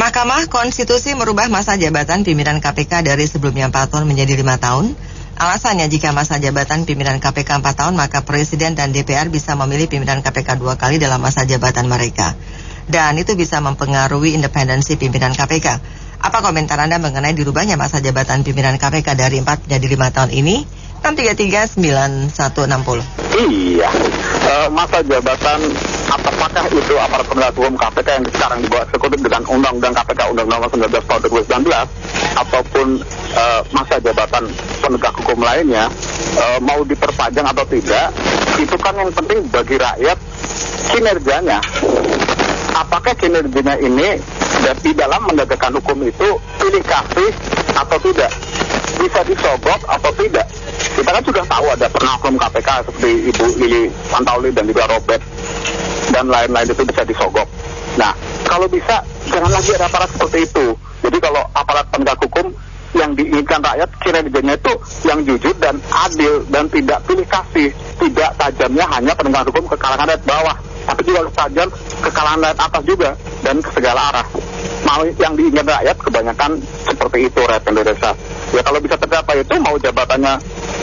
Mahkamah Konstitusi merubah masa jabatan pimpinan KPK dari sebelumnya 4 tahun menjadi 5 tahun. Alasannya jika masa jabatan pimpinan KPK 4 tahun, maka Presiden dan DPR bisa memilih pimpinan KPK 2 kali dalam masa jabatan mereka. Dan itu bisa mempengaruhi independensi pimpinan KPK. Apa komentar Anda mengenai dirubahnya masa jabatan pimpinan KPK dari 4 menjadi 5 tahun ini? 633-9160. Iya, masa jabatan apakah itu aparat penegak hukum KPK yang sekarang dibawa eksekutif dengan Undang-Undang KPK Undang-Undang 19 tahun 2019 ataupun masa jabatan penegak hukum lainnya mau diperpanjang atau tidak, itu kan yang penting bagi rakyat kinerjanya. Apakah kinerjanya ini di dalam menegakkan hukum itu pilih kasih atau tidak, bisa disogok atau tidak. Kita kan sudah tahu ada penasihat KPK seperti Ibu Lili Pantauli dan juga Robert dan lain-lain itu bisa disogok. Nah, kalau bisa jangan lagi ada aparat seperti itu. Jadi kalau aparat penegak hukum yang diinginkan rakyat kinerjanya itu yang jujur dan adil dan tidak pilih kasih, tidak tajamnya hanya penegak hukum ke kalangan rakyat bawah, tapi juga tajam ke kalangan rakyat atas juga dan ke segala arah. Mau yang diinginkan rakyat kebanyakan seperti itu rakyat Indonesia. Ya kalau bisa tercapai itu, mau jabatannya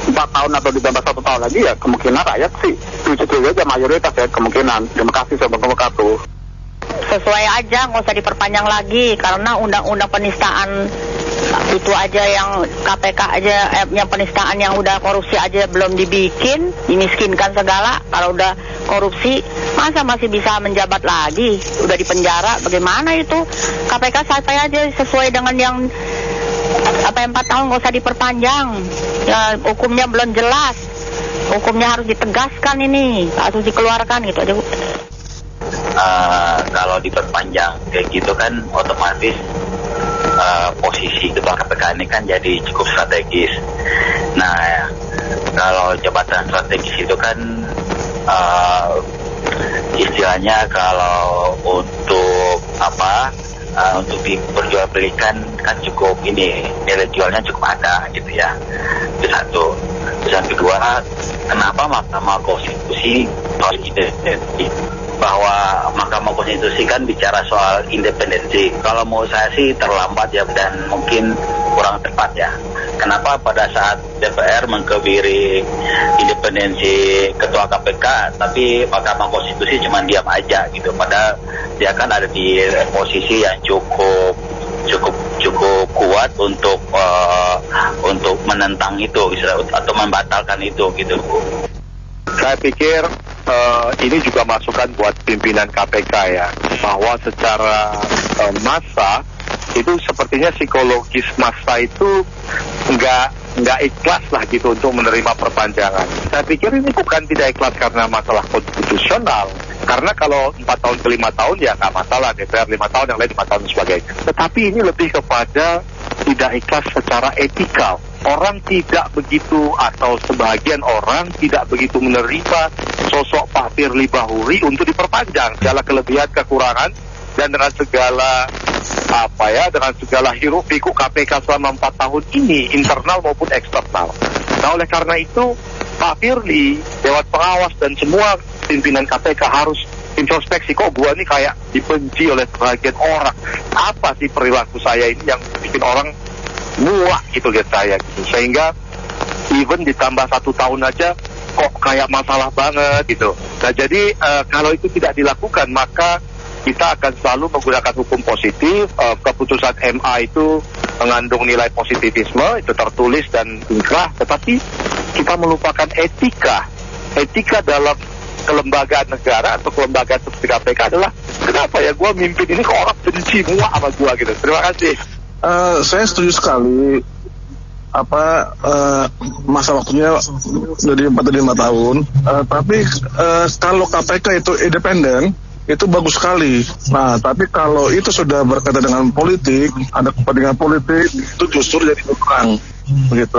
4 tahun atau ditambah 1 tahun lagi, ya kemungkinan rakyat sih setuju aja mayoritas ya kemungkinan. Terima kasih Sobat Wabarakatuh. Sesuai aja, nggak usah diperpanjang lagi karena undang-undang penistaan itu aja yang KPK aja yang penistaan yang udah korupsi aja belum dibikin, dimiskinkan segala. Kalau udah korupsi masa masih bisa menjabat lagi, udah di penjara, bagaimana itu? KPK sampai aja sesuai dengan yang 4 tahun, nggak usah diperpanjang ya, hukumnya belum jelas, hukumnya harus ditegaskan, ini harus dikeluarkan gitu aja. Kalau diperpanjang kayak gitu kan otomatis posisi ketua KPK ini kan jadi cukup strategis. Nah, kalau jabatan strategis itu kan istilahnya kalau untuk untuk diperjualbelikan kan cukup ini, nilai jualnya cukup ada gitu ya. Itu satu. Terus yang kedua, kenapa Mahkamah Konstitusi harus independensi? Bahwa Mahkamah Konstitusi kan bicara soal independensi. Kalau mau saya sih terlambat ya, dan mungkin kurang tepat ya. Kenapa pada saat DPR mengkebiri independensi ketua KPK, tapi Mahkamah Konstitusi cuma diam aja gitu. Padahal dia kan ada di posisi yang cukup kuat untuk menentang itu atau membatalkan itu gitu. Saya pikir ini juga masukan buat pimpinan KPK ya, bahwa secara massa itu sepertinya psikologis massa itu nggak ikhlas lah gitu untuk menerima perpanjangan. Saya pikir ini bukan tidak ikhlas karena masalah konstitusional, karena kalau 4 tahun ke 5 tahun ya nggak masalah, DPR 5 tahun, yang lain 5 tahun dan sebagainya. Tetapi ini lebih kepada tidak ikhlas secara etikal. Orang tidak begitu, atau sebagian orang tidak begitu menerima sosok Pak Firly Bahuri untuk diperpanjang, segala kelebihan kekurangan dan dengan segala dengan segala hiruk pikuk KPK selama 4 tahun ini, internal maupun eksternal. Nah, oleh karena itu Pak Firly, Dewan Pengawas dan semua pimpinan KPK harus introspeksi, kok gua nih kayak dibenci oleh sebagian orang. Apa sih perilaku saya ini yang bikin orang muak gitu lihat saya gitu. Sehingga even ditambah 1 tahun aja kok kayak masalah banget gitu. Nah, jadi kalau itu tidak dilakukan, maka kita akan selalu menggunakan hukum positif. Keputusan MA itu mengandung nilai positivisme, itu tertulis dan inkrah, tetapi kita melupakan etika dalam kelembagaan negara atau kelembagaan seperti KPK adalah, kenapa ya gue mimpin ini kok orang benci muak sama gue gitu. Terima kasih. Saya setuju sekali masa waktunya dari 4 dari 5 tahun. Tapi kalau KPK itu independen, itu bagus sekali. Nah, tapi kalau itu sudah berkaitan dengan politik, ada kepentingan politik, itu justru jadi kurang. Begitu.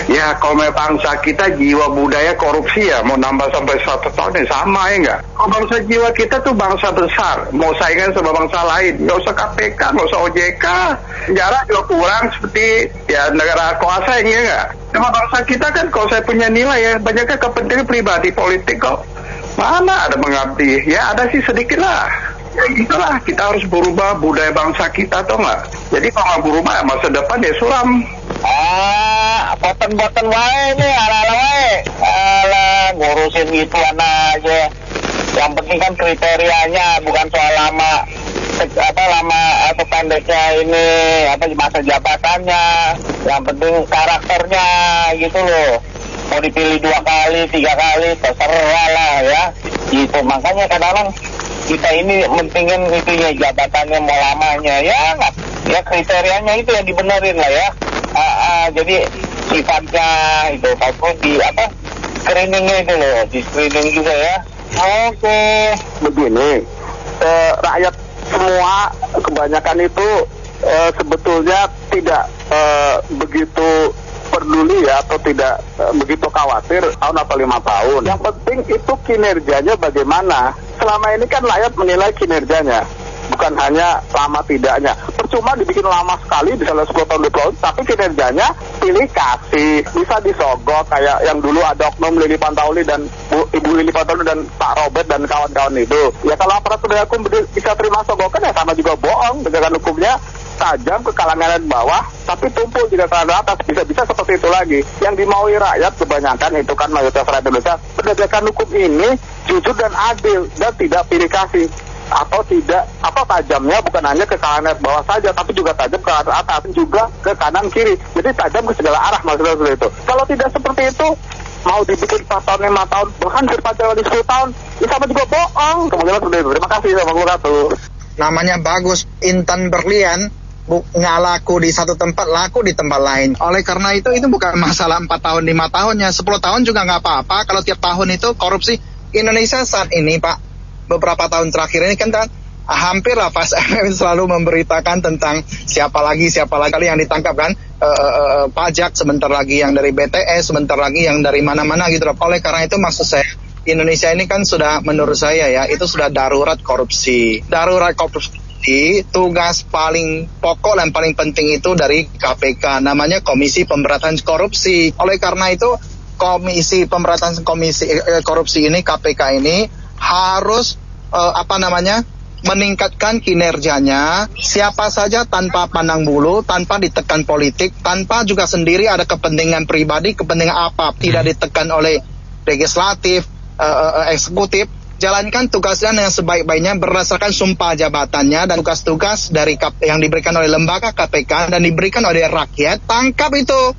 Ya, kalau bangsa kita jiwa budaya korupsi ya, mau nambah sampai 1 tahun ya sama ya enggak? Kalau bangsa jiwa kita tuh bangsa besar, mau saingan sama bangsa lain, nggak usah KPK, nggak usah OJK, penjara juga kurang seperti ya negara kuasa ini ya enggak? Sama bangsa kita kan kalau saya punya nilai ya, banyaknya kepentingan pribadi politik kok. Mana ada mengabdi? Ya ada sih sedikit lah. Ya itulah, kita harus berubah budaya bangsa kita, atau enggak? Jadi kalau nggak berubah, masa depan ya suram. Boten-boten wae nih, ala-ala wae. Alah, ngurusin gituan aja. Yang penting kan kriterianya, bukan soal lama atau pendeknya ini, masa jabatannya. Yang penting karakternya gitu loh. Mau dipilih 2 kali, 3 kali, terserah lah ya. Gitu, makanya kadang-kadang kita ini mentingin itunya, jabatannya mau lamanya ya, ya kriterianya itu yang dibenerin lah ya. Jadi sifatnya itu ataupun screeningnya itu loh, di screening juga ya. Oke, begini, rakyat semua kebanyakan itu sebetulnya tidak begitu peduli ya, atau tidak begitu khawatir tahun atau 5 tahun. Yang penting itu kinerjanya bagaimana. Selama ini kan rakyat menilai kinerjanya, bukan hanya lama tidaknya. Percuma dibikin lama sekali, misalnya 10 tahun 20 tahun, tapi kinerjanya pilih kasih, bisa disogok kayak yang dulu ada oknum Lili Pantauli dan Ibu Lili Pantauli dan Pak Robert dan kawan-kawan itu. Ya kalau aparat penegak hukum bisa terima sogokan ya sama juga bohong, penegakan hukumnya tajam ke kalangan bawah, tapi tumpul di kalangan atas, bisa seperti itu lagi. Yang dimaui rakyat kebanyakan itu kan mayoritas rakyat Indonesia, penegakan hukum ini jujur dan adil dan tidak pilih kasih, atau tidak tajamnya bukan hanya ke kalangan bawah saja, tapi juga tajam ke atas, juga ke kanan kiri. Jadi tajam ke segala arah, maksudnya seperti itu. Kalau tidak seperti itu, mau dibikin 4 tahun, 5 tahun, bahkan diperpanjang lagi 10 tahun, ya sama juga bohong. Kemungkinan seperti itu. Terima kasih, Namanya bagus, intan berlian, nggak laku di satu tempat, laku di tempat lain. Oleh karena itu bukan masalah 4 tahun, 5 tahunnya, 10 tahun juga nggak apa-apa. Kalau tiap tahun itu korupsi. Indonesia saat ini, Pak, beberapa tahun terakhir ini kan hampir lah Pas FM selalu memberitakan tentang siapa lagi yang ditangkap kan, pajak, sebentar lagi yang dari BTS, sebentar lagi yang dari mana-mana gitu. Oleh karena itu maksud saya, Indonesia ini kan sudah, menurut saya ya, itu sudah darurat korupsi. Darurat korupsi, tugas paling pokok dan paling penting itu dari KPK, namanya Komisi Pemberantasan Korupsi. Oleh karena itu Komisi Pemberantasan Korupsi ini, KPK ini harus meningkatkan kinerjanya, siapa saja tanpa pandang bulu, tanpa ditekan politik, tanpa juga sendiri ada kepentingan pribadi, kepentingan apa, tidak ditekan oleh legislatif, eksekutif. Jalankan tugasnya yang sebaik-baiknya berdasarkan sumpah jabatannya dan tugas-tugas dari yang diberikan oleh lembaga KPK dan diberikan oleh rakyat. Tangkap itu,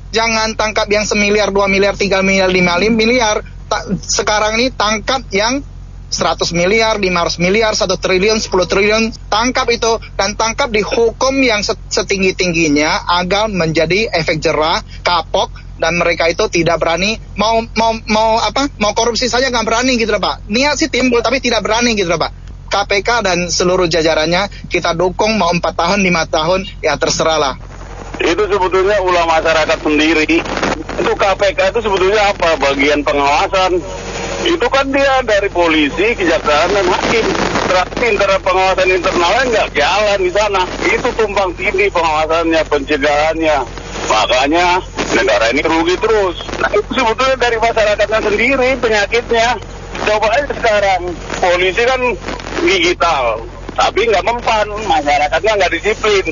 jangan tangkap yang 1 miliar, 2 miliar, 3 miliar, 5 miliar. Sekarang ini tangkap yang 100 miliar, 500 miliar, 1 triliun, 10 triliun, tangkap itu, dan tangkap dihukum yang setinggi-tingginya agar menjadi efek jerah, kapok, dan mereka itu tidak berani mau korupsi saja nggak berani gitu loh Pak. Niat sih timbul tapi tidak berani gitu loh Pak. KPK dan seluruh jajarannya kita dukung, mau 4 tahun, 5 tahun, ya terserahlah. Itu sebetulnya ulah masyarakat sendiri. Itu KPK itu sebetulnya apa? Bagian pengawasan. Itu kan dia dari polisi, kejaksaan, dan hakim. Berarti antara pengawasan internalnya nggak jalan di sana. Itu tumpang tindih pengawasannya, pencegahannya. Makanya negara ini rugi terus. Nah itu sebetulnya dari masyarakatnya sendiri penyakitnya. Coba aja sekarang, polisi kan digital, tapi nggak mempan, masyarakatnya nggak disiplin,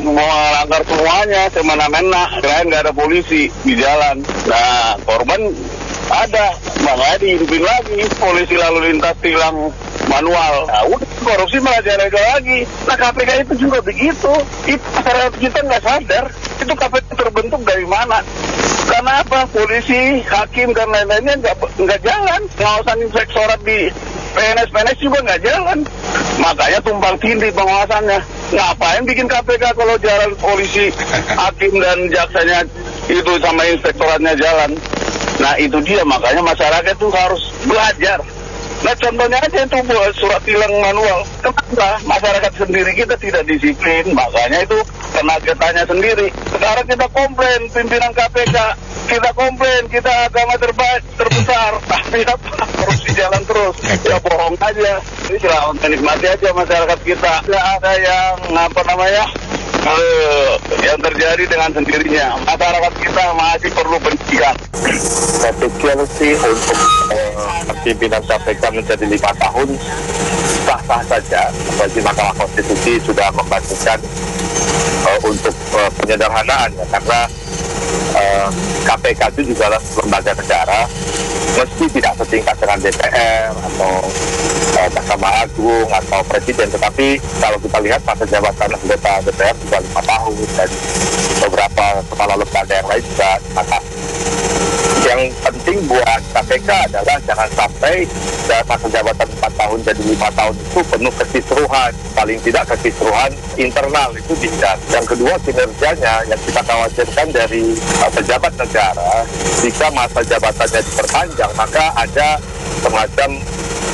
mau melanggar semuanya, semena-mena, nggak ada polisi di jalan. Nah korban ada, makanya dihidupin lagi, polisi lalu lintas tilang manual. Nah udah, korupsi malah jalan lagi. Nah KPK itu juga begitu. Itu masyarakat kita nggak sadar, itu KPK terbentuk dari mana. Karena apa? Polisi, hakim, dan lain-lainnya nggak jalan. Pengawasan inspektorat di PNS juga nggak jalan. Makanya tumpang tindih pengawasannya. Ngapain bikin KPK kalau jalan polisi, hakim, dan jaksanya itu sama inspektoratnya jalan? Nah itu dia, makanya masyarakat itu harus belajar. Nah contohnya aja itu buat surat tilang manual. Kenapa? Masyarakat sendiri kita tidak disiplin, makanya itu kena getahnya sendiri. Sekarang kita komplain pimpinan KPK, kita komplain kita agama terbesar, tapi apa? Korupsi jalan terus. Ya bohong aja. Ini silahkan menikmati aja masyarakat kita. Tidak ada yang yang terjadi dengan sendirinya. Masyarakat kita masih perlu pendidikan. Saya pikir sih untuk pimpinan KPK menjadi 5 tahun sah-sah saja. Apalagi Mahkamah Konstitusi sudah membandingkan untuk penyederhanaan ya, karena KPK itu juga adalah lembaga negara, meski tidak setingkat dengan DPR atau Mahkamah Agung atau Presiden, tetapi kalau kita lihat masa jabatan anggota DPR juga 5 tahun dan beberapa kepala lembaga yang lain juga 5 tahun. Yang penting buat KPK adalah jangan sampai masa jabatan 4 tahun jadi 5 tahun itu penuh kekisruhan, paling tidak kekisruhan internal itu bisa. Yang kedua, kinerjanya yang kita khawatirkan dari pejabat negara, jika masa jabatannya diperpanjang maka ada semacam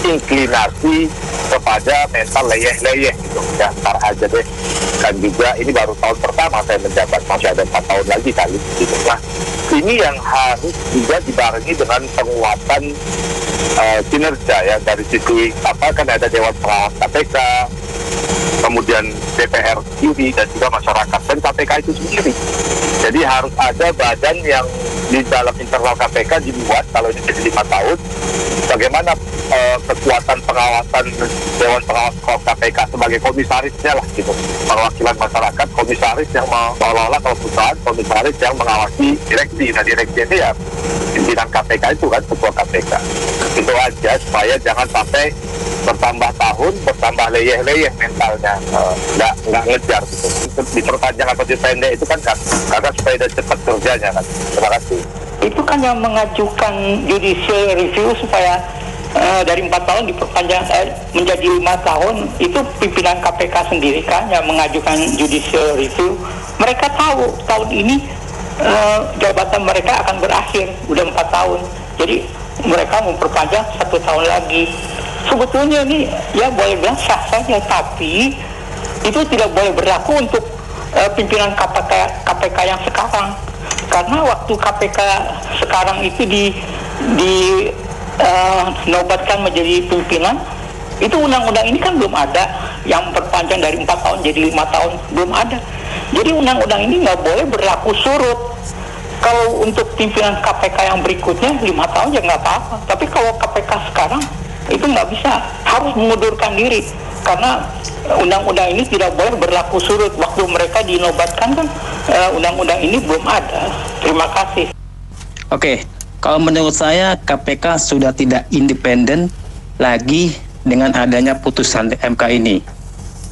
inklinasi kepada mental leyeh-leyeh gitu ya, ntar aja deh, kan juga ini baru tahun pertama saya menjabat, masih ada 4 tahun lagi kali gitu. Nah, ini yang harus juga dibarengi dengan penguatan kinerja ya, dari sisi kan ada Dewan Pengawas KPK, kemudian DPR sendiri dan juga masyarakat dan KPK itu sendiri. Jadi harus ada badan yang di dalam internal KPK dibuat kalau ini jadi 5 tahun. Bagaimana kekuatan pengawasan Dewan Pengawas KPK sebagai komisarisnya lah gitu, perwakilan masyarakat, komisaris yang seolah-olah kalau perusahaan komisaris yang mengawasi direksi. Nah, direksi ini ya pimpinan KPK itu kan, ketua KPK. Itu aja supaya jangan sampai bertambah tahun, bertambah leyeh-leyeh mentalnya, nggak ngejar gitu. Diperpanjang atau dipendek itu kan karena supaya dia cepat kerjanya kan. Terima kasih. Itu kan yang mengajukan judicial review supaya dari 4 tahun diperpanjang menjadi 5 tahun, itu pimpinan KPK sendiri kan yang mengajukan judicial review. Mereka tahu tahun ini jabatan mereka akan berakhir, udah 4 tahun. Jadi mereka memperpanjang 1 tahun lagi. Sebetulnya ini ya boleh bilang sah saja, tapi itu tidak boleh berlaku untuk pimpinan KPK yang sekarang. Karena waktu KPK sekarang itu nobatkan menjadi pimpinan, itu undang-undang ini kan belum ada yang perpanjang dari 4 tahun jadi 5 tahun, belum ada. Jadi undang-undang ini nggak boleh berlaku surut. Kalau untuk pimpinan KPK yang berikutnya 5 tahun ya nggak apa-apa, tapi kalau KPK sekarang itu nggak bisa, harus mengundurkan diri karena undang-undang ini tidak boleh berlaku surut. Waktu mereka dinobatkan kan undang-undang ini belum ada. Terima kasih. Oke, kalau menurut saya KPK sudah tidak independen lagi dengan adanya putusan MK ini.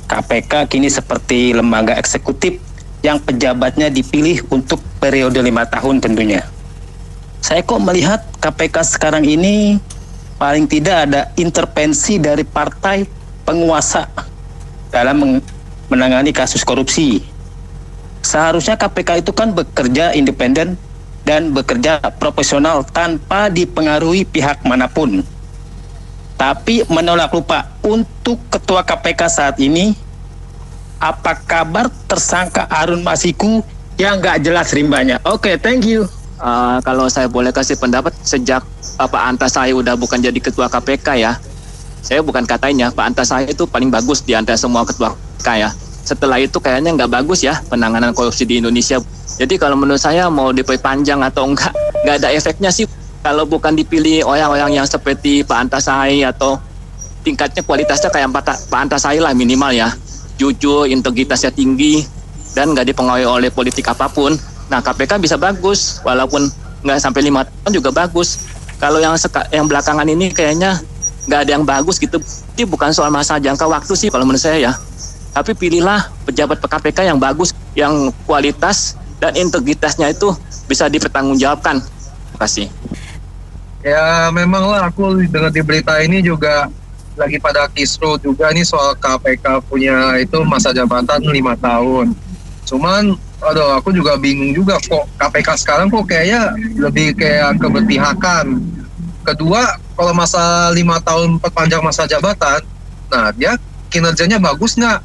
KPK kini seperti lembaga eksekutif yang pejabatnya dipilih untuk periode 5 tahun tentunya. Saya kok melihat KPK sekarang ini paling tidak ada intervensi dari partai penguasa dalam menangani kasus korupsi. Seharusnya KPK itu kan bekerja independen dan bekerja profesional tanpa dipengaruhi pihak manapun. Tapi menolak lupa untuk Ketua KPK saat ini, apa kabar tersangka Harun Masiku yang nggak jelas rimbanya? Oke, thank you. Kalau saya boleh kasih pendapat, sejak Pak Antasari udah bukan jadi Ketua KPK ya, saya bukan katanya Pak Antasari itu paling bagus di antara semua Ketua KPK ya. Setelah itu kayaknya nggak bagus ya penanganan korupsi di Indonesia. Jadi kalau menurut saya mau diperpanjang atau nggak ada efeknya sih. Kalau bukan dipilih orang-orang yang seperti Pak Antasari atau tingkatnya kualitasnya kayak Pak Antasari lah minimal ya. Jujur, integritasnya tinggi, dan nggak dipengaruhi oleh politik apapun. Nah, KPK bisa bagus, walaupun nggak sampai 5 tahun juga bagus. Kalau yang belakangan ini kayaknya nggak ada yang bagus gitu. Ini bukan soal masa jangka waktu sih kalau menurut saya ya. Tapi pilihlah pejabat KPK yang bagus, yang kualitas dan integritasnya itu bisa dipertanggungjawabkan. Terima kasih. Ya memang lah, aku dengar di berita ini juga lagi pada kisruh juga nih soal KPK punya itu masa jabatan 5 tahun. Cuman aku juga bingung juga kok KPK sekarang kok kayaknya lebih kayak keberpihakan. Kedua, kalau masa 5 tahun perpanjang masa jabatan, nah dia kinerjanya bagus nggak?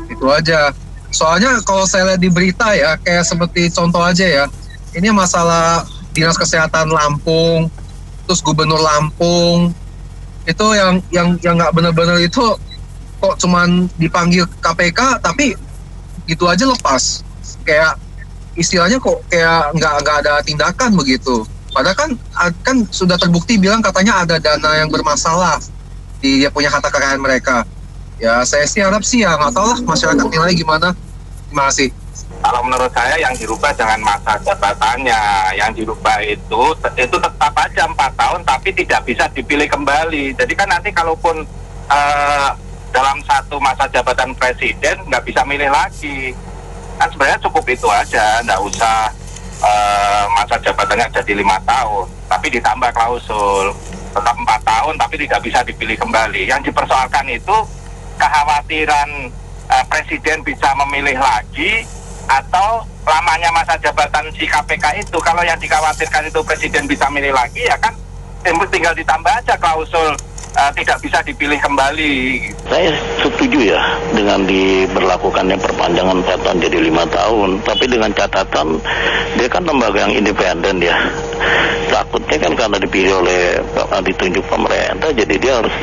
Itu aja. Soalnya kalau saya lihat di berita ya, kayak seperti contoh aja ya, ini masalah Dinas Kesehatan Lampung, terus Gubernur Lampung, itu yang nggak benar-benar itu kok cuman dipanggil KPK tapi gitu aja lepas, kayak istilahnya kok kayak nggak ada tindakan begitu. Padahal kan sudah terbukti bilang katanya ada dana yang bermasalah. dia punya harta kekayaan mereka. Ya saya sih harap sih ya, nggak tahu lah masyarakat nilai gimana. Terima kasih. Kalau menurut saya yang dirubah jangan masa jabatannya, yang dirubah itu tetap aja 4 tahun tapi tidak bisa dipilih kembali. Jadi kan nanti kalaupun dalam satu masa jabatan presiden nggak bisa milih lagi. Kan sebenarnya cukup itu aja, nggak usah masa jabatannya jadi 5 tahun, tapi ditambah klausul tetap 4 tahun tapi tidak bisa dipilih kembali. Yang dipersoalkan itu kekhawatiran presiden bisa memilih lagi atau lamanya masa jabatan si KPK itu. Kalau yang dikhawatirkan itu presiden bisa milih lagi, ya kan tinggal ditambah aja klausul tidak bisa dipilih kembali. Saya setuju ya dengan diberlakukannya perpanjangan 4 tahun jadi 5 tahun, tapi dengan catatan dia kan lembaga yang independen ya. Takutnya kan karena dipilih oleh ditunjuk pemerintah, jadi dia harus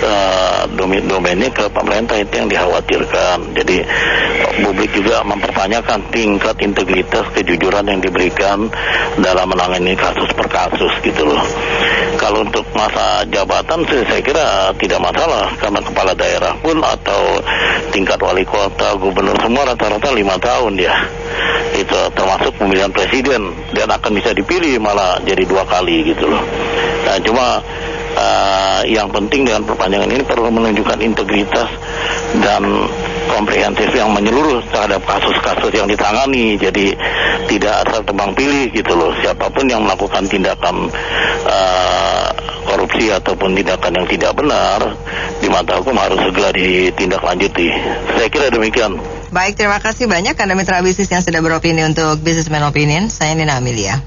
domainnya ke pemerintah, itu yang dikhawatirkan. Jadi publik juga mempertanyakan tingkat integritas kejujuran yang diberikan dalam menangani kasus per kasus gitu loh. Kalau untuk masa jabatan saya kira tidak masalah, karena kepala daerah pun atau tingkat wali kota, gubernur semua rata-rata 5 tahun ya. Itu termasuk pemilihan presiden dan akan bisa dipilih malah jadi 2 kali gitu loh. Nah cuma yang penting dengan perpanjangan ini perlu menunjukkan integritas dan komprehensif yang menyeluruh terhadap kasus-kasus yang ditangani. Jadi tidak asal tebang pilih gitu loh. Siapapun yang melakukan tindakan korupsi ataupun tindakan yang tidak benar di mata hukum harus segera ditindaklanjuti. Saya kira demikian. Baik, terima kasih banyak Anda mitra bisnis yang sudah beropini untuk Businessman Opinion. Saya Nina Amelia.